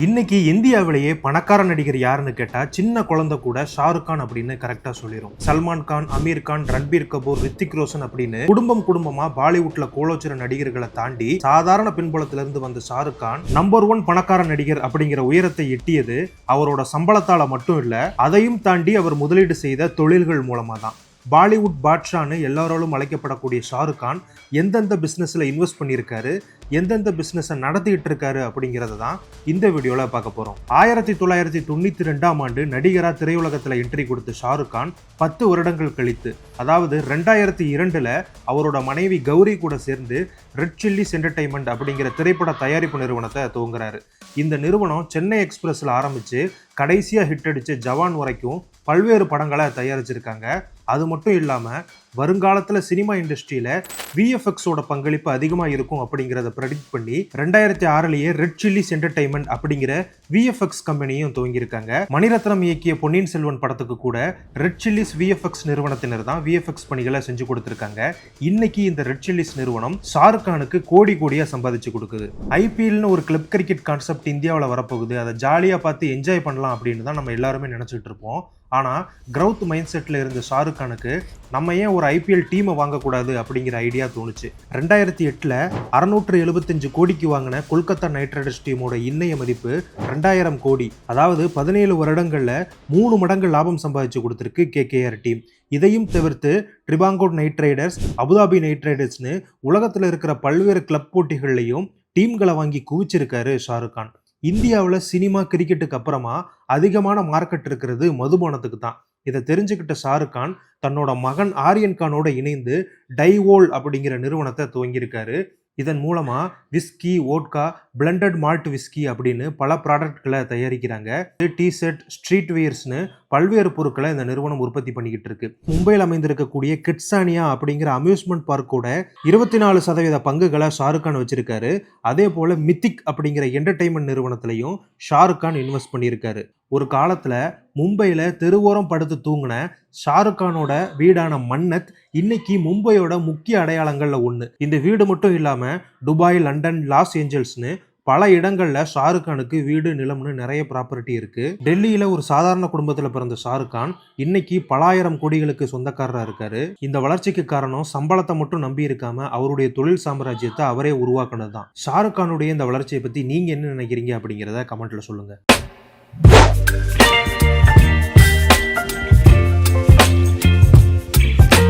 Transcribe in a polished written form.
இன்னைக்கு இந்தியாவிலேயே பணக்கார நடிகர் யாருன்னு கேட்டா சின்ன குழந்தை கூட ஷாருக் கான் அப்படின்னு கரெக்டா சொல்லிடும். சல்மான் கான், அமீர் கான், ரன்பீர் கபூர், ரித்திக் ரோஷன் அப்படின்னு குடும்பமா பாலிவுட்ல கோலோச்சிற நடிகர்களை தாண்டி சாதாரண பின்புலத்திலிருந்து இருந்து வந்த ஷாருக் கான் நம்பர் 1 பணக்கார நடிகர் அப்படிங்கிற உயரத்தை எட்டியது அவரோட சம்பளத்தால மட்டும் இல்ல, அதையும் தாண்டி அவர் முதலீடு செய்த தொழில்கள் மூலமா தான். பாலிவுட் பாட்ஷான்னு எல்லாராலும் அழைக்கப்படக்கூடிய ஷாருக் கான் எந்தெந்த பிஸ்னஸில் இன்வெஸ்ட் பண்ணியிருக்காரு, எந்தெந்த பிஸ்னஸை நடத்திட்டு இருக்காரு அப்படிங்கிறத தான் இந்த வீடியோவில் பார்க்க போகிறோம். 1992ஆம் ஆண்டு நடிகராக திரையுலகத்தில் என்ட்ரி கொடுத்த ஷாருக் கான் 10 வருடங்கள் கழித்து, அதாவது 2002ல் அவரோட மனைவி கௌரி கூட சேர்ந்து ரெட் சில்லிஸ் என்டர்டைன்மெண்ட் அப்படிங்கிற திரைப்பட தயாரிப்பு நிறுவனத்தை துவங்குறாரு. இந்த நிறுவனம் சென்னை எக்ஸ்பிரஸில் ஆரம்பித்து கடைசியாக ஹிட் அடித்த ஜவான் வரைக்கும் பல்வேறு படங்களை தயாரிச்சிருக்காங்க. அது மட்டும் இல்லாமல் வருங்காலத்தில் சினிமா இண்டஸ்ட்ரியில் விஎஃப்எக்ஸோட பங்களிப்பு அதிகமாக இருக்கும் அப்படிங்கிறத ப்ரெடிக்ட் பண்ணி 2006லேயே ரெட் சில்லிஸ் என்டர்டைன்மெண்ட் அப்படிங்கிற விஎஃப்எக்ஸ் கம்பெனியும் துவங்கியிருக்காங்க. மணிரத்னம் இயக்கிய பொன்னியின் செல்வன் படத்துக்கு கூட ரெட் சில்லிஸ் விஎஃப்எக்ஸ் நிறுவனத்தினர் தான் விஎஃப்எக்ஸ் பணிகளை செஞ்சு கொடுத்துருக்காங்க. இன்னைக்கு இந்த ரெட் சில்லிஸ் நிறுவனம் ஷாருக் கானுக்கு கோடியா சம்பாதிச்சு கொடுக்குது. ஐபிஎல்னு ஒரு கிளப் கிரிக்கெட் கான்செப்ட் இந்தியாவில் வரப்போகுது, அதை ஜாலியாக பார்த்து என்ஜாய் பண்ணலாம் அப்படின்னு தான் நம்ம எல்லாருமே நினச்சிட்டு இருப்போம். ஆனால் கிரவுத் மைண்ட் செட்டில் இருந்த ஷாருக் கானுக்கு நம்ம ஏன் ஒரு ஐபிஎல் டீமை வாங்கக்கூடாது அப்படிங்கிற ஐடியா தோணுச்சு. 2008ல் 675 கோடிக்கு வாங்கின கொல்கத்தா நைட் ரைடர்ஸ் டீமோட இன்னைய மதிப்பு 2000 கோடி. அதாவது 17 வருடங்களில் 3 மடங்கு லாபம் சம்பாதிச்சு கொடுத்துருக்கு கேகேஆர் டீம். இதையும் தவிர்த்து ட்ரிபாங்கோட் நைட் ரைடர்ஸ், அபுதாபி நைட் ரைடர்ஸ்னு உலகத்தில் இருக்கிற பல்வேறு கிளப் போட்டிகள்லையும் டீம்களை வாங்கி குவிச்சிருக்காரு ஷாருக் கான். இந்தியாவில் சினிமா கிரிக்கெட்டுக்கு அப்புறமா அதிகமான மார்க்கெட் இருக்கிறது மதுபானத்துக்கு தான். இதை தெரிஞ்சுக்கிட்ட ஷாருக் கான் தன்னோட மகன் ஆரியன் கானோட இணைந்து டைவோல் அப்படிங்கிற நிறுவனத்தை துவங்கியிருக்காரு. இதன் மூலமா whisky, vodka, blunted malt whisky அப்படின்னு பல ப்ராடக்ட்களை தயாரிக்கிறாங்க. டிஷர்ட், ஸ்ட்ரீட் வியர்ஸ்னு பல்வேறு பொருட்களை இந்த நிறுவனம் உற்பத்தி பண்ணிக்கிட்டு இருக்கு. மும்பையில் அமைந்திருக்கக்கூடிய கிட்சானியா அப்படிங்கிற அம்யூஸ்மெண்ட் பார்க்கோட 24% பங்குகளை ஷாருக் கான் வச்சிருக்காரு. அதே போல மித்திக் அப்படிங்கிற என்டர்டைன்மெண்ட் நிறுவனத்திலையும் ஷாருக் கான் இன்வெஸ்ட் பண்ணியிருக்காரு. ஒரு காலத்துல மும்பையில தெருவோரம் படுத்து தூங்கின ஷாருக் கானோட வீடான மன்னத் இன்னைக்கு மும்பையோட முக்கிய அடையாளங்கள்ல ஒண்ணு. இந்த வீடு மட்டும் இல்லாம துபாய், லண்டன், லாஸ் ஏஞ்சல்ஸ்னு பல இடங்கள்ல ஷாருக் கானுக்கு வீடு, நிலம்னு நிறைய ப்ராப்பர்ட்டி இருக்கு. டெல்லியில ஒரு சாதாரண குடும்பத்துல பிறந்த ஷாருக் கான் இன்னைக்கு பல ஆயிரம் கோடிகளுக்கு சொந்தக்காரரா இருக்காரு. இந்த வளர்ச்சிக்கு காரணம் சம்பளத்தை மட்டும் நம்பி இருக்காம அவருடைய தொழில் சாம்ராஜ்யத்தை அவரே உருவாக்குனது தான். ஷாருக் கானுடைய இந்த வளர்ச்சியை பத்தி நீங்க என்ன நினைக்கிறீங்க அப்படிங்கிறத கமெண்ட்ல சொல்லுங்க.